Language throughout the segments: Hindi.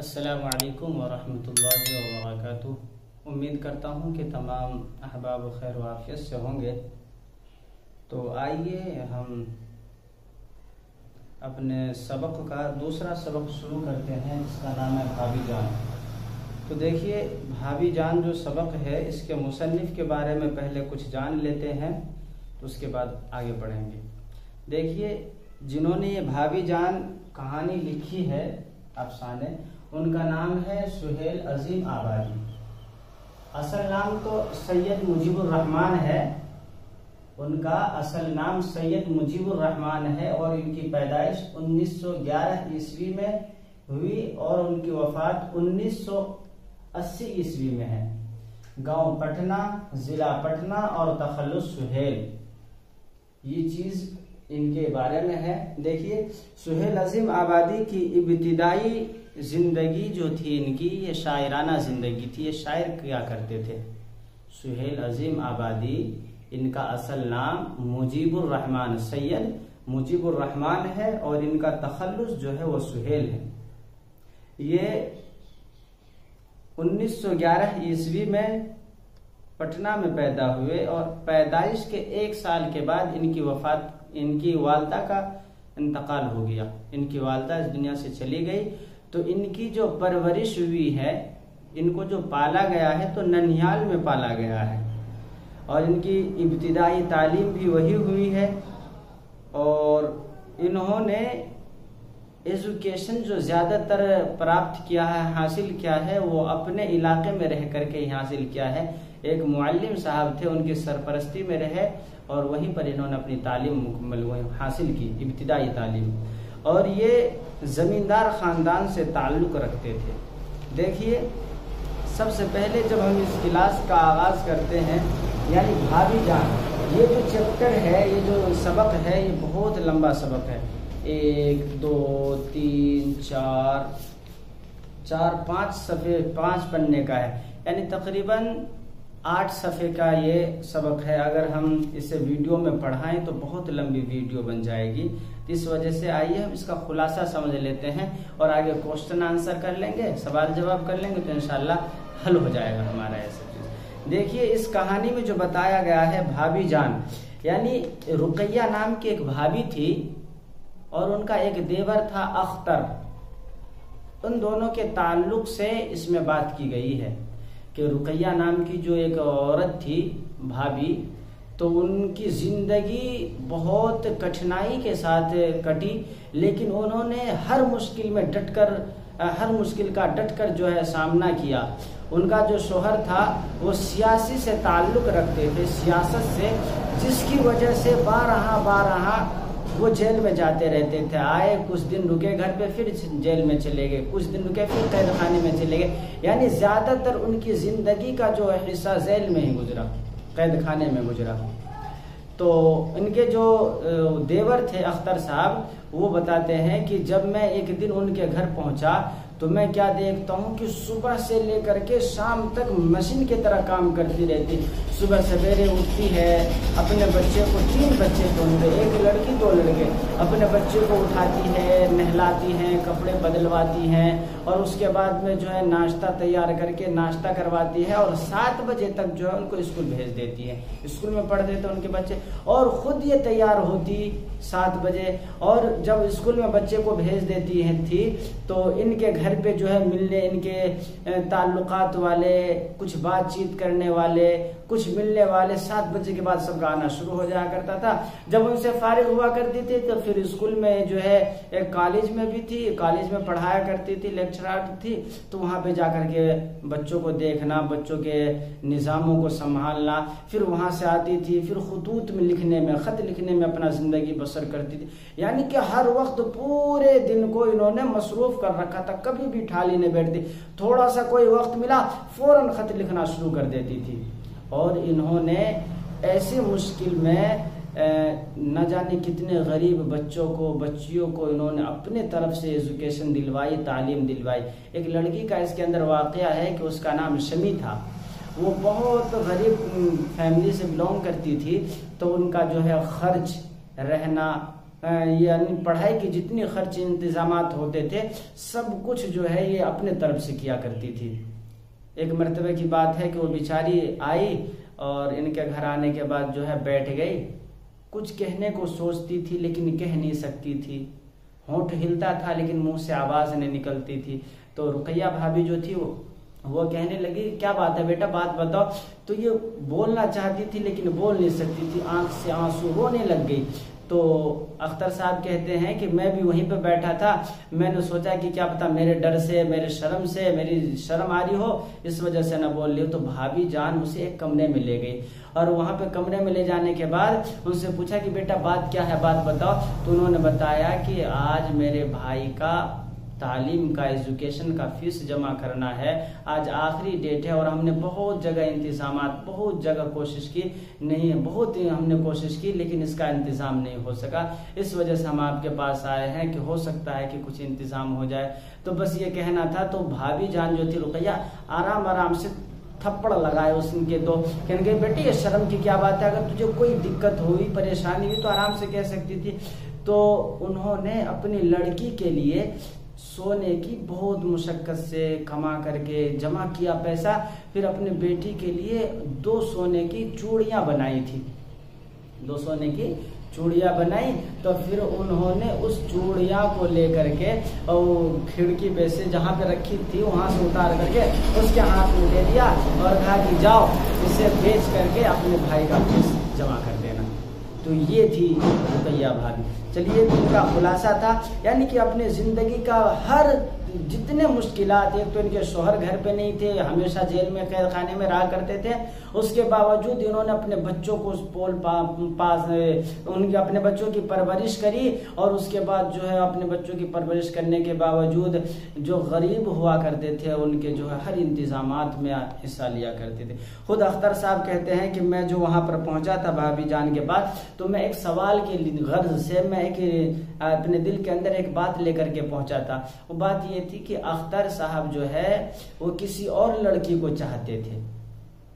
अस्सलामु अलैकुम वरहमतुल्लाहि वबरकातुह। उम्मीद करता हूँ कि तमाम अहबाब खैर व आफियत से होंगे। तो आइए हम अपने सबक का दूसरा सबक शुरू करते हैं, जिसका नाम है भाभी जान। तो देखिए, भाभी जान जो सबक है, इसके मुसन्निफ के बारे में पहले कुछ जान लेते हैं, तो उसके बाद आगे बढ़ेंगे। देखिए, जिन्होंने ये भाभी जान कहानी लिखी है, अफसाने, उनका नाम है सुहेल अजीम आबादी। असल नाम तो सैयद मुजीबुर रहमान है। उनका असल नाम सैयद मुजीबुर रहमान है और इनकी पैदाइश 1911 ईस्वी में हुई और उनकी वफात 1980 ईस्वी में है। गांव पटना, जिला पटना और तखल्लुस सुहेल, ये चीज इनके बारे में है। देखिए, सुहेल अजीम आबादी की इब्तिदाई जिंदगी जो थी इनकी, ये शायराना जिंदगी थी। ये शायर किया करते थे। सुहेल अजीम आबादी, इनका असल नाम मुजीबुर रहमान, सैयद मुजीबुर रहमान है और इनका तखल्लुस जो है वो सुहेल है। ये 1911 ईस्वी में पटना में पैदा हुए और पैदाइश के 1 साल के बाद इनकी वालदा का इंतकाल हो गया। इनकी वालदा इस दुनिया से चली गई। तो इनकी जो परवरिश हुई है, इनको जो पाला गया है, तो ननिहाल में पाला गया है और इनकी इब्तिदाई तालीम भी वही हुई है। और इन्होंने एजुकेशन जो ज़्यादातर प्राप्त किया है, हासिल किया है, वो अपने इलाके में रह करके ही हासिल किया है। एक मुअल्लिम साहब थे, उनकी सरपरस्ती में रहे और वहीं पर इन्होंने अपनी तालीम मुकम्मल हासिल की, इब्तिदाई तालीम। और ये जमींदार खानदान से ताल्लुक रखते थे। देखिए, सबसे पहले जब हम इस क्लास का आगाज करते हैं, यानी भाभी जान, ये जो चैप्टर है, ये जो सबक है, ये बहुत लंबा सबक है। 1 2 3 4 5 सफ़े 5 पन्ने का है, यानी तकरीबन 8 सफ़े का ये सबक है। अगर हम इसे वीडियो में पढ़ाएं तो बहुत लंबी वीडियो बन जाएगी। इस वजह से आइए हम इसका खुलासा समझ लेते हैं और आगे क्वेश्चन आंसर कर लेंगे, सवाल जवाब कर लेंगे, तो इंशाल्लाह हल हो जाएगा हमारा ऐसा चीज। देखिए, इस कहानी में जो बताया गया है भाभी जान, यानी रुकैया नाम की एक भाभी थी और उनका एक देवर था अख्तर। उन दोनों के ताल्लुक से इसमें बात की गई है कि रुकैया नाम की जो एक औरत थी, भाभी, तो उनकी जिंदगी बहुत कठिनाई के साथ कटी, लेकिन उन्होंने हर मुश्किल का डटकर जो है सामना किया। उनका जो शोहर था वो सियासी से ताल्लुक रखते थे, सियासत से, जिसकी वजह से बारहा वो जेल में जाते रहते थे। आए, कुछ दिन रुके घर पे, फिर जेल में चले गए, कुछ दिन रुके, फिर कैद खाने में चले गए। यानी ज्यादातर उनकी जिंदगी का जो हिस्सा जेल में ही गुजरा, कैद खाने में गुजरा। तो इनके जो देवर थे अख्तर साहब, वो बताते हैं कि जब मैं एक दिन उनके घर पहुंचा तो मैं क्या देखता हूँ कि सुबह से लेकर के शाम तक मशीन की तरह काम करती रहती। सुबह सवेरे उठती है, अपने बच्चे को, 3 बच्चे थे उनके, 1 लड़की 2 लड़के, अपने बच्चे को उठाती है, नहलाती हैं, कपड़े बदलवाती हैं और उसके बाद में जो है नाश्ता तैयार करके नाश्ता करवाती है और 7 बजे तक जो है उनको स्कूल भेज देती है। स्कूल में पढ़ देते उनके बच्चे और खुद ये तैयार होती 7 बजे। और जब स्कूल में बच्चे को भेज देती थी तो इनके घर पे जो है मिलने, इनके ताल्लुकात वाले, कुछ बातचीत करने वाले, कुछ मिलने वाले 7 बजे के बाद सबका आना शुरू हो जाया करता था। जब उनसे फारिग हुआ करती थी तो फिर स्कूल में जो है, एक कॉलेज में भी थी, कॉलेज में पढ़ाया करती थी, लेक्चरर थी, तो वहां पे जाकर के बच्चों को देखना, बच्चों के निज़ामों को संभालना। फिर वहां से आती थी, फिर खुतूत में लिखने में, खत लिखने में अपना जिंदगी बसर करती थी। यानी कि हर वक्त पूरे दिन को इन्होंने मसरूफ कर रखा था, कभी भी ठाली नहीं बैठती। थोड़ा सा कोई वक्त मिला, फौरन खत लिखना शुरू कर देती थी। और इन्होंने ऐसी मुश्किल में न जाने कितने गरीब बच्चियों को इन्होंने अपने तरफ से एजुकेशन दिलवाई, तालीम दिलवाई। एक लड़की का इसके अंदर वाकया है कि उसका नाम शमी था। वो बहुत गरीब फैमिली से बिलोंग करती थी, तो उनका जो है खर्च, रहना, यानी पढ़ाई की जितनी खर्च इंतजामात होते थे सब कुछ जो है ये अपने तरफ से किया करती थी। एक मर्तबे की बात है कि वो बेचारी आई और इनके घर आने के बाद जो है बैठ गई, कुछ कहने को सोचती थी लेकिन कह नहीं सकती थी, होंठ हिलता था लेकिन मुंह से आवाज नहीं निकलती थी। तो रुकैया भाभी जो थी वो कहने लगी क्या बात है बेटा, बात बताओ। तो ये बोलना चाहती थी लेकिन बोल नहीं सकती थी, आंख से आंसू रोने लग गई। तो अख्तर साहब कहते हैं कि मैं भी वहीं पे बैठा था, मैंने सोचा कि क्या पता मेरे डर से, मेरे शर्म से, मेरी शर्म आ रही हो इस वजह से ना बोल रही हो। तो भाभी जान उसे एक कमरे में ले गई और वहां पे कमरे में ले जाने के बाद उनसे पूछा कि बेटा बात क्या है, बात बताओ। तो उन्होंने बताया कि आज मेरे भाई का तालीम का, एजुकेशन का फीस जमा करना है, आज आखिरी डेट है और हमने बहुत जगह इंतजामात, बहुत जगह कोशिश की, नहीं बहुत हमने कोशिश की लेकिन इसका इंतजाम नहीं हो सका, इस वजह से हम आपके पास आए हैं कि हो सकता है कि कुछ इंतजाम हो जाए। तो बस ये कहना था। तो भाभी जान जो थी रुकैया आराम आराम से थप्पड़ लगाए उसके, तो कहने गए बेटी ये शर्म की क्या बात है, अगर तुझे कोई दिक्कत हुई, परेशानी हुई तो आराम से कह सकती थी। तो उन्होंने अपनी लड़की के लिए सोने की बहुत मुशक्कत से कमा करके जमा किया पैसा, फिर अपने बेटी के लिए 2 सोने की चूड़ियां बनाई थी, 2 सोने की चूड़ियां बनाई। तो फिर उन्होंने उस चूड़ियां को लेकर के और खिड़की पे से जहाँ पे रखी थी वहां से उतार करके उसके हाथ में दे दिया और कहा कि जाओ इसे बेच करके अपने भाई का फीस जमा कर देना। तो ये थी रुकैया भाभी। चलिए इनका खुलासा था, यानी कि अपने जिंदगी का हर जितने मुश्किलात, एक तो इनके शोहर घर पे नहीं थे, हमेशा जेल में कैद खाने में रहा करते थे, उसके बावजूद इन्होंने अपने बच्चों को पोल पास उनके अपने बच्चों की परवरिश करी और उसके बाद जो है अपने बच्चों की परवरिश करने के बावजूद जो गरीब हुआ करते थे उनके जो है हर इंतजामात में हिस्सा लिया करते थे। खुद अख्तर साहब कहते हैं कि मैं जो वहां पर पहुंचा था भाभी जान के बाद, तो मैं एक सवाल के गर्ज से मैं एक अपने दिल के अंदर एक बात लेकर के पहुंचा था। वो बात ये थी कि अख्तर साहब जो है वो किसी और लड़की को चाहते थे,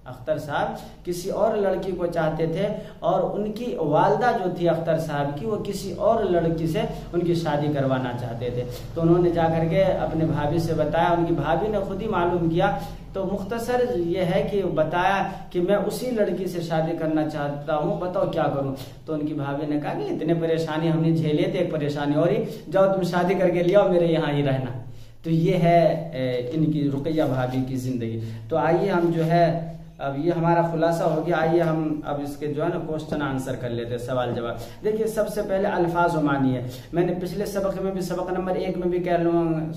अख्तर साहब किसी और लड़की को चाहते थे और उनकी वालदा जो थी अख्तर साहब की वो किसी और लड़की से उनकी शादी करवाना चाहते थे। तो उन्होंने जाकर के अपने भाभी से बताया, उनकी भाभी ने खुद ही मालूम किया। तो मुख्तसर ये है कि बताया कि मैं उसी लड़की से शादी करना चाहता हूँ, बताओ क्या करूँ। तो उनकी भाभी ने कहा कि इतने परेशानी हमने झेले थे, एक परेशानी और ही, जाओ तुम शादी करके ले आओ, मेरे यहाँ ही रहना। तो ये है इनकी रुकैया भाभी की जिंदगी। तो आइए हम जो है अब ये हमारा खुलासा हो गया, आइए हम अब इसके जो है ना क्वेश्चन आंसर कर लेते हैं, सवाल जवाब। देखिए सबसे पहले अल्फाज मानी है, मैंने पिछले सबक में भी, सबक नंबर 1 में भी कह लूँ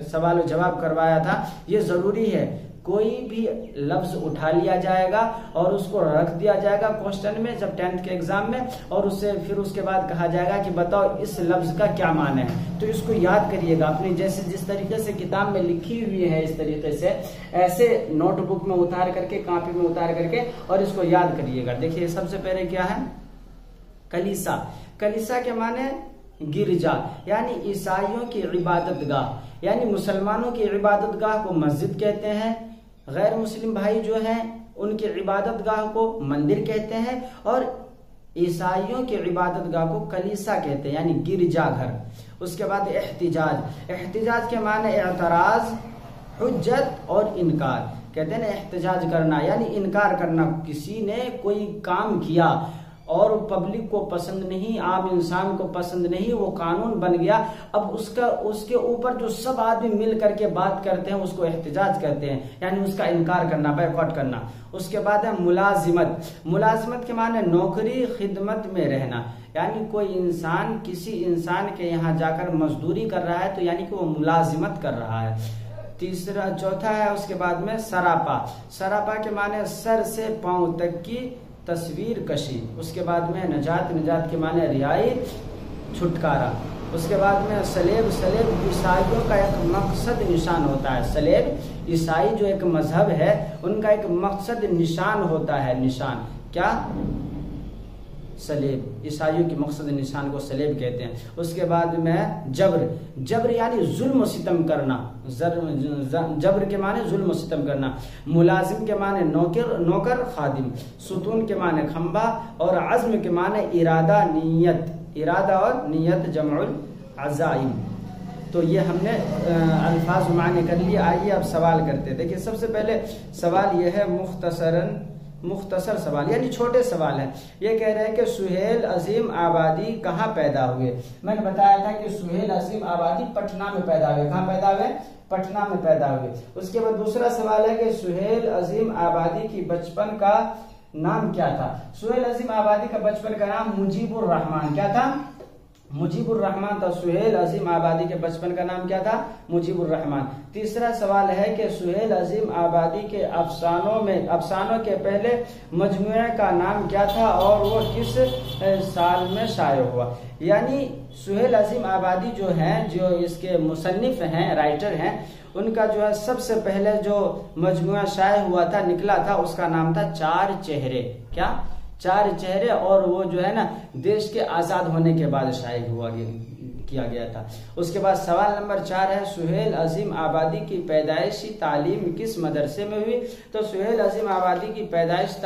सवाल जवाब करवाया था। ये जरूरी है, कोई भी लफ्ज उठा लिया जाएगा और उसको रख दिया जाएगा क्वेश्चन में जब 10th के एग्जाम में, और उससे फिर उसके बाद कहा जाएगा कि बताओ इस लफ्ज का क्या माने है। तो इसको याद करिएगा अपनी, जैसे जिस तरीके से किताब में लिखी हुई है इस तरीके से ऐसे नोटबुक में उतार करके, कॉपी में उतार करके और इसको याद करिएगा। देखिए सबसे पहले क्या है, कलीसा। कलीसा के माने गिरजा, यानी ईसाइयों की इबादत गाह, यानी मुसलमानों की इबादत गाह को मस्जिद कहते हैं, गैर मुस्लिम भाई जो हैं उनकी इबादत गाह को मंदिर कहते हैं, और ईसाइयों की इबादत गाह को कलीसा कहते हैं, यानी गिरजाघर। उसके बाद एहतिजाज। एहतिजाज के माने एतराज, हुज्जत और इनकार। कहते हैं ना एहतिजाज करना, यानी इनकार करना, किसी ने कोई काम किया और पब्लिक को पसंद नहीं, आम इंसान को पसंद नहीं, वो कानून बन गया, अब उसके ऊपर जो सब आदमी मिल करके बात करते हैं उसको एहतिजाज कहते हैं, यानी उसका इनकार करना, बायकॉट करना। उसके बाद है मुलाजिमत। मुलाजिमत के माने नौकरी खिदमत में रहना, यानी कोई इंसान किसी इंसान के यहाँ जाकर मजदूरी कर रहा है तो यानी कि वो मुलाजिमत कर रहा है। तीसरा चौथा है उसके बाद में सरापा। सरापा के माने सर से पांव तक की तस्वीर कशी। उसके बाद में नजात। नजात के माने रिहाई, छुटकारा। उसके बाद में सलेब। सलेब ईसाइयों का एक मकसद निशान होता है। सलेब ईसाई जो एक मजहब है उनका एक मकसद निशान होता है। निशान क्या? सलेब। ईसाइयों की मकसद निशान को सलेब कहते हैं। उसके बाद में जबर। जबर यानी जुल्म सितम करना। जबर के माने जुल्म सितम करना। मुलाजिम के माने नौकर खादिम। सुतून के माने खंबा और अज़्म के माने इरादा, नीयत। इरादा और नियत जमउल अज़ाइम। तो ये हमने अल्फाज माने कर लिए। आइए अब सवाल करते हैं। देखिए सबसे पहले सवाल ये है मुख्तसर सवाल यानी छोटे सवाल है। ये कह रहे हैं कि सुहेल अजीम आबादी कहाँ पैदा हुए। मैंने बताया था कि सुहेल अजीम आबादी पटना में पैदा हुए। कहाँ पैदा हुए? पटना में पैदा हुए। उसके बाद दूसरा सवाल है कि सुहेल अजीम आबादी की बचपन का नाम क्या था। सुहेल अजीम आबादी का बचपन का नाम मुजीबुर रहमान क्या था? मुजीबुर रहमान था। सुहेल अजीम आबादी के बचपन का नाम क्या था? मुजीबुर रहमान। तीसरा सवाल है कि सुहेल अजीम आबादी के अफसानों के पहले मजमुए का नाम क्या था और वो किस साल में शाये हुआ। यानी सुहेल अजीम आबादी जो हैं, जो इसके मुसन्निफ हैं, राइटर हैं, उनका जो है सबसे पहले जो मजमुआ शाये हुआ था, निकला था, उसका नाम था चार चेहरे। क्या? चार चेहरे। और वो जो है ना देश के आजाद होने के बाद शाये किया गया था। उसके बाद सवाल नंबर 4 है सुहेल अजीम आबादी की पैदाइशी तालीम किस मदरसे में हुई। तो सुहेल अजीम आबादी की पैदाइश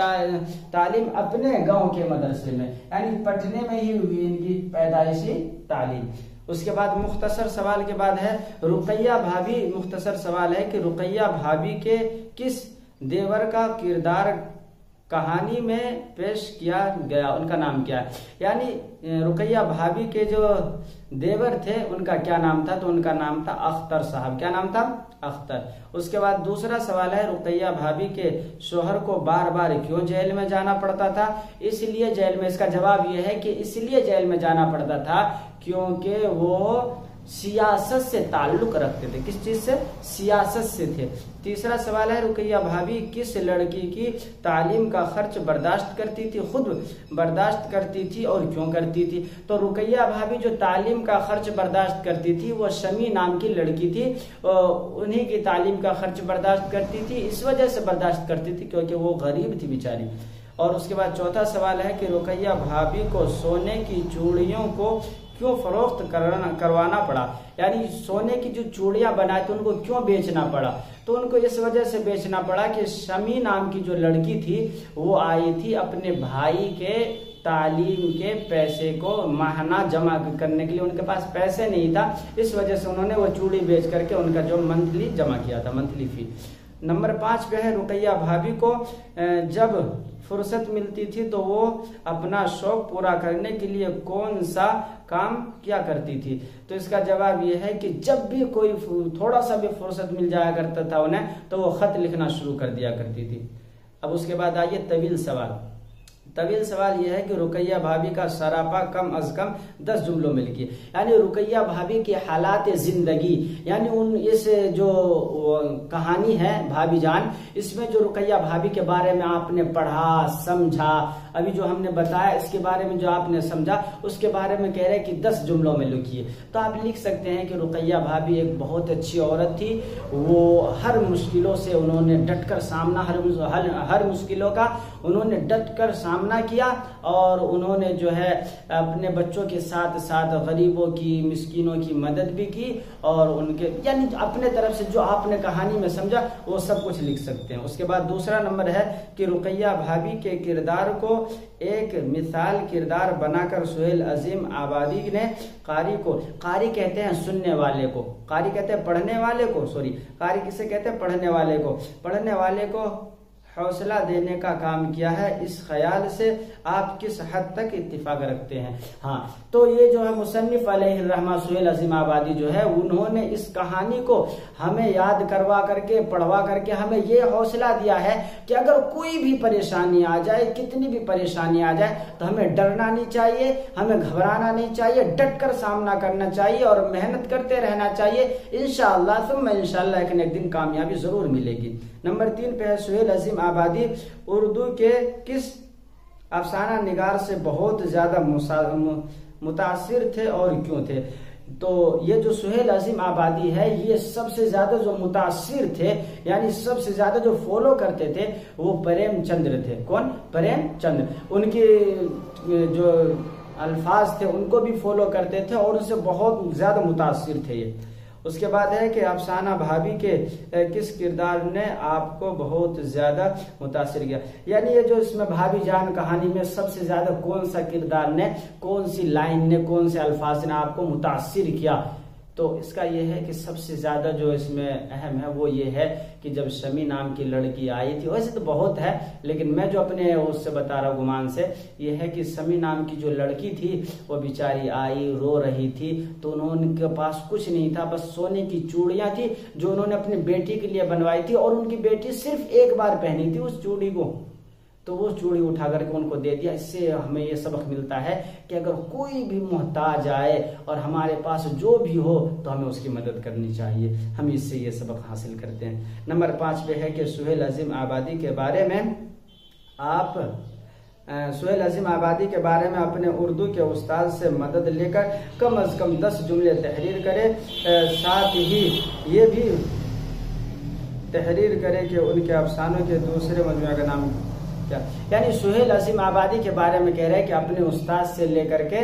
तालीम अपने गांव के मदरसे में यानी पटने में ही हुई इनकी पैदाइशी तालीम। उसके बाद मुख्तसर सवाल के बाद है रुकैया भाभी। मुख्तसर सवाल है कि रुकैया भाभी के किस देवर का किरदार कहानी में पेश किया गया, उनका नाम क्या है। यानी रुकैया भाभी के जो देवर थे उनका क्या नाम था। तो उनका नाम था अख्तर साहब। क्या नाम था? अख्तर। उसके बाद दूसरा सवाल है रुकैया भाभी के शोहर को बार बार क्यों जेल में जाना पड़ता था। इसलिए जेल में, इसका जवाब यह है कि इसलिए जेल में जाना पड़ता था क्योंकि वो सियासत से ताल्लुक रखते थे। किस चीज से? सियासत से थे। तीसरा सवाल है रुकैया भाभी किस लड़की की तालीम का खर्च बर्दाश्त करती थी, खुद बर्दाश्त करती थी और क्यों करती थी। तो रुकैया भाभी जो तालीम का खर्च बर्दाश्त करती थी वो शमी नाम की लड़की थी, उन्हीं की तालीम का खर्च बर्दाश्त करती थी। इस वजह से बर्दाश्त करती थी क्योंकि वो गरीब थी बेचारी। और उसके बाद चौथा सवाल है कि रुकैया भाभी को सोने की चूड़ियों को क्यों फरोख्त करवाना पड़ा। यानी सोने की जो चूड़ियां बनाए थे उनको क्यों बेचना पड़ा। तो उनको इस वजह से बेचना पड़ा कि शमी नाम की जो लड़की थी वो आई थी अपने भाई के तालीम के पैसे को माहाना जमा करने के लिए, उनके पास पैसे नहीं था, इस वजह से उन्होंने वो चूड़ी बेच करके उनका जो मंथली जमा किया था, मंथली फी। नंबर 5 पे है रुकैया भाभी को जब फुर्सत मिलती थी तो वो अपना शौक पूरा करने के लिए कौन सा काम क्या करती थी। तो इसका जवाब ये है कि जब भी कोई थोड़ा सा भी फुर्सत मिल जाया करता था उन्हें तो वो खत लिखना शुरू कर दिया करती थी। अब उसके बाद आइए तवील सवाल। तवील सवाल यह है कि रुकैया भाभी का सरापा कम अज कम 10 जुमलों में लिखिए। यानी रुकैया भाभी के हालात जिंदगी, यानी उन इस जो कहानी है भाभी जान, इसमें जो रुकैया भाभी के बारे में आपने पढ़ा समझा, अभी जो हमने बताया इसके बारे में जो आपने समझा उसके बारे में कह रहे हैं कि 10 जुमलों में लिखिए। तो आप लिख सकते हैं कि रुकैया भाभी एक बहुत अच्छी औरत थी। वो हर मुश्किलों से उन्होंने डटकर सामना, हर मुश्किलों का उन्होंने डटकर सामना किया और उन्होंने जो है अपने बच्चों के साथ साथ गरीबों की, मिस्कीनों की मदद भी की और उनके, यानी अपने तरफ से जो आपने कहानी में समझा वो सब कुछ लिख सकते हैं। उसके बाद दूसरा नंबर है कि रुकैया भाभी के किरदार को एक मिसाल किरदार बनाकर सुहेल अजीम आबादी ने कारी कहते हैं सुनने वाले को, कारी कहते हैं पढ़ने वाले को, सॉरी कारी किसे कहते हैं? पढ़ने वाले को हौसला देने का काम किया है। इस ख्याल से आप किस हद तक इत्तिफाक रखते हैं? हाँ, तो ये जो है मुसन्निफ अलैहिर्रहमा सुहेल अजीम आबादी जो है उन्होंने इस कहानी को हमें याद करवा करके, पढ़वा करके हमें ये हौसला दिया है कि अगर कोई भी परेशानी आ जाए, कितनी भी परेशानी आ जाए, तो हमें डरना नहीं चाहिए, हमें घबराना नहीं चाहिए, डट कर सामना करना चाहिए और मेहनत करते रहना चाहिए। इंशाअल्लाह सुम्मा इंशाअल्लाह एक न एक दिन कामयाबी जरूर मिलेगी। नंबर 3 पे है सुहेल अजीम आबादी उर्दू के किस अफसाना निगार से बहुत ज्यादा मुतासिर थे और क्यों थे। तो ये जो सुहेल अजीम आबादी है ये सबसे ज्यादा जो मुतासिर थे, यानी सबसे ज्यादा जो फॉलो करते थे वो प्रेमचंद्र थे। कौन? प्रेमचंद्र। उनके जो अल्फाज थे उनको भी फॉलो करते थे और उनसे बहुत ज्यादा मुतासिर थे ये। उसके बाद है कि अफसाना भाभी के किस किरदार ने आपको बहुत ज्यादा मुतासिर किया। यानी ये जो इसमें भाभी जान कहानी में सबसे ज्यादा कौन सा किरदार ने, कौन सी लाइन ने, कौन से अल्फाज ने आपको मुतासिर किया, तो इसका ये है कि सबसे ज्यादा जो इसमें अहम है वो ये है कि जब शमी नाम की लड़की आई थी, वैसे तो बहुत है लेकिन मैं जो अपने उससे बता रहा हूँ गुमान से, ये है कि शमी नाम की जो लड़की थी वो बेचारी आई, रो रही थी, तो उनके पास कुछ नहीं था, बस सोने की चूड़ियां थी जो उन्होंने अपनी बेटी के लिए बनवाई थी और उनकी बेटी सिर्फ एक बार पहनी थी उस चूड़ी को, तो वो चूड़ी उठा करके उनको दे दिया। इससे हमें ये सबक मिलता है कि अगर कोई भी मोहताज आए और हमारे पास जो भी हो तो हमें उसकी मदद करनी चाहिए। हम इससे ये सबक हासिल करते हैं। नंबर 5 पे है कि सुहेल अजीम आबादी के बारे में आप सुहेल अजीम आबादी के बारे में अपने उर्दू के उस्ताद से मदद लेकर कम अज कम 10 जुमले तहरीर करें, साथ ही ये भी तहरीर करें कि उनके अफसानों के दूसरे मजमूए का नाम क्या। यानी सुहेल अजीम आबादी के बारे में कह रहे हैं कि अपने उस्ताद से लेकर के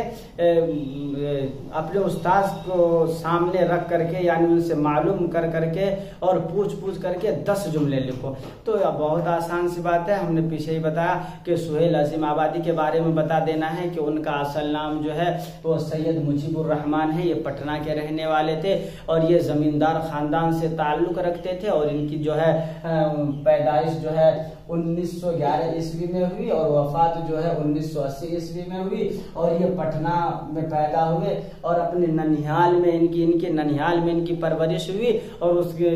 अपने उस्ताद को सामने रख करके, यानी उनसे मालूम कर करके और पूछ करके 10 जुमले लिखो। तो बहुत आसान सी बात है, हमने पीछे ही बताया कि सुहेल अजीम आबादी के बारे में बता देना है कि उनका असल नाम जो है वो सैयद मुजीबुर रहमान है, ये पटना के रहने वाले थे और ये जमींदार खानदान से ताल्लुक रखते थे और इनकी जो है पैदाइश जो है 1911 ईस्वी में हुई और वफात जो है 1980 ईस्वी में हुई और ये पटना में पैदा हुए और अपने ननिहाल में इनके ननिहाल में इनकी परवरिश हुई और उसके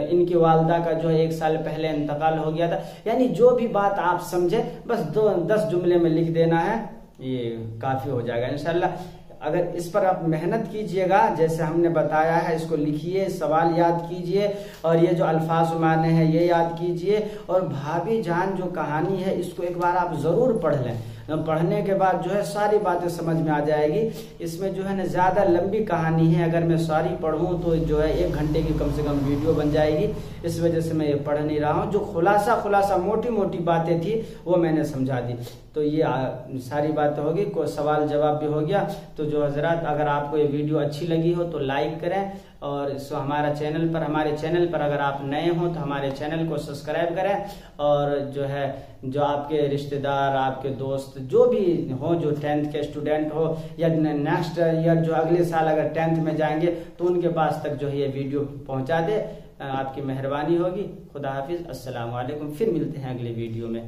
इनकी वालदा का जो है 1 साल पहले इंतकाल हो गया था। यानी जो भी बात आप समझे बस 10 जुमले में लिख देना है, ये काफी हो जाएगा इंशाल्लाह। अगर इस पर आप मेहनत कीजिएगा जैसे हमने बताया है, इसको लिखिए, सवाल याद कीजिए और ये जो अल्फाज माने हैं ये याद कीजिए और भाभी जान जो कहानी है इसको एक बार आप जरूर पढ़ लें। पढ़ने के बाद जो है सारी बातें समझ में आ जाएगी। इसमें जो है ना ज्यादा लंबी कहानी है, अगर मैं सारी पढ़ूं तो जो है 1 घंटे की कम से कम वीडियो बन जाएगी, इस वजह से मैं ये पढ़ नहीं रहा हूं। जो खुलासा मोटी मोटी बातें थी वो मैंने समझा दी। तो ये सारी बातें होगी, कोई सवाल जवाब भी हो गया। तो जो हजरात अगर आपको ये वीडियो अच्छी लगी हो तो लाइक करें और हमारे चैनल पर अगर आप नए हो तो हमारे चैनल को सब्सक्राइब करें और जो है जो आपके रिश्तेदार, आपके दोस्त जो भी हो, जो 10th के स्टूडेंट हो या नेक्स्ट ईयर जो अगले साल अगर 10th में जाएंगे तो उनके पास तक जो है ये वीडियो पहुंचा दे, आपकी मेहरबानी होगी। खुदा हाफिज, अस्सलाम वालेकुम। फिर मिलते हैं अगले वीडियो में।